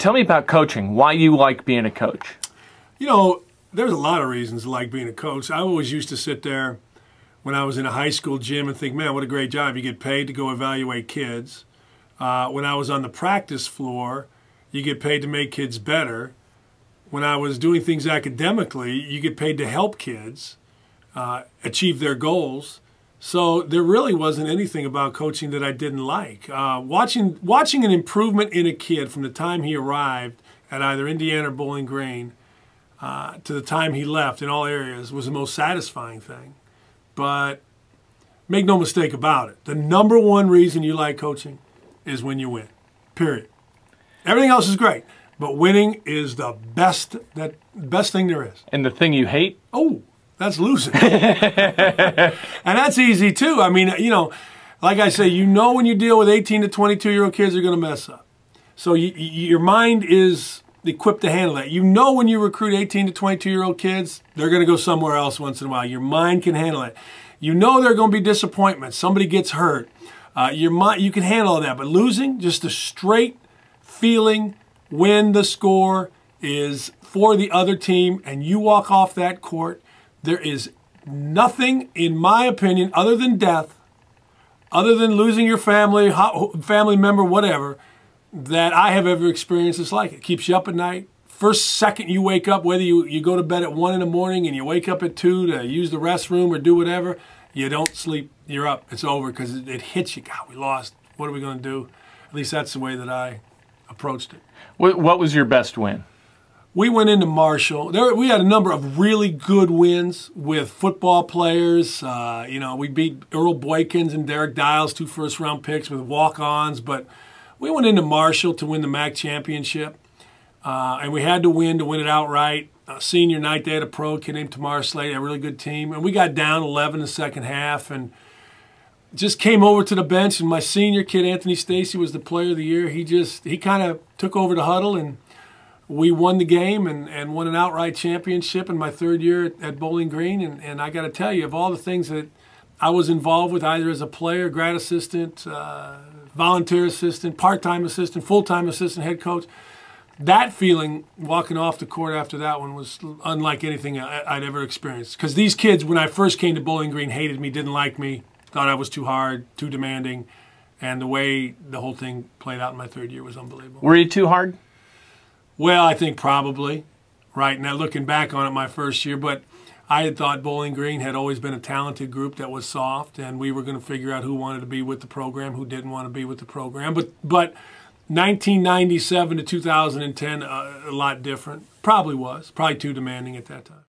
Tell me about coaching, why you like being a coach. You know, there's a lot of reasons to like being a coach. I always used to sit there when I was in a high school gym and think, man, what a great job. You get paid to go evaluate kids. When I was on the practice floor, you get paid to make kids better. When I was doing things academically, you get paid to help kids achieve their goals. So there really wasn't anything about coaching that I didn't like. Watching an improvement in a kid from the time he arrived at either Indiana or Bowling Green to the time he left in all areas was the most satisfying thing. But make no mistake about it, the number one reason you like coaching is when you win, period. Everything else is great, but winning is the best thing there is. And the thing you hate? Oh, that's losing. And that's easy too. I mean, you know, like I say, you know when you deal with 18 to 22-year-old kids, they're going to mess up. So your mind is equipped to handle that. You know when you recruit 18 to 22-year-old kids, they're going to go somewhere else once in a while. Your mind can handle it. You know there are going to be disappointments. Somebody gets hurt. Your mind, you can handle all that. But losing, just a straight feeling when the score is for the other team and you walk off that court, there is nothing, in my opinion, other than death, other than losing your family member, whatever, that I have ever experienced that's like it. It keeps you up at night. First second you wake up, whether you go to bed at 1 in the morning and you wake up at 2 to use the restroom or do whatever, you don't sleep, you're up. It's over because it hits you. God, we lost. What are we going to do? At least that's the way that I approached it. What was your best win? We went into Marshall. We had a number of really good wins with football players. You know, we beat Earl Boykins and Derek Dials, 2 first-round picks with walk-ons. But we went into Marshall to win the MAC championship, and we had to win it outright. Senior night, they had a pro kid named Tamar Slade, a really good team. And we got down 11 in the second half and just came over to the bench. And my senior kid, Anthony Stacy, was the player of the year. He kind of took over the huddle, and we won the game and won an outright championship in my 3rd year at Bowling Green. And I got to tell you, of all the things that I was involved with, either as a player, grad assistant, volunteer assistant, part-time assistant, full-time assistant, head coach, that feeling walking off the court after that one was unlike anything I'd ever experienced. Because these kids, when I first came to Bowling Green, hated me, didn't like me, thought I was too hard, too demanding. And the way the whole thing played out in my 3rd year was unbelievable. Were you too hard? Well, I think probably, right now looking back on it my first year, but I had thought Bowling Green had always been a talented group that was soft, and we were going to figure out who wanted to be with the program, who didn't want to be with the program. But 1997 to 2010, a lot different. Probably too demanding at that time.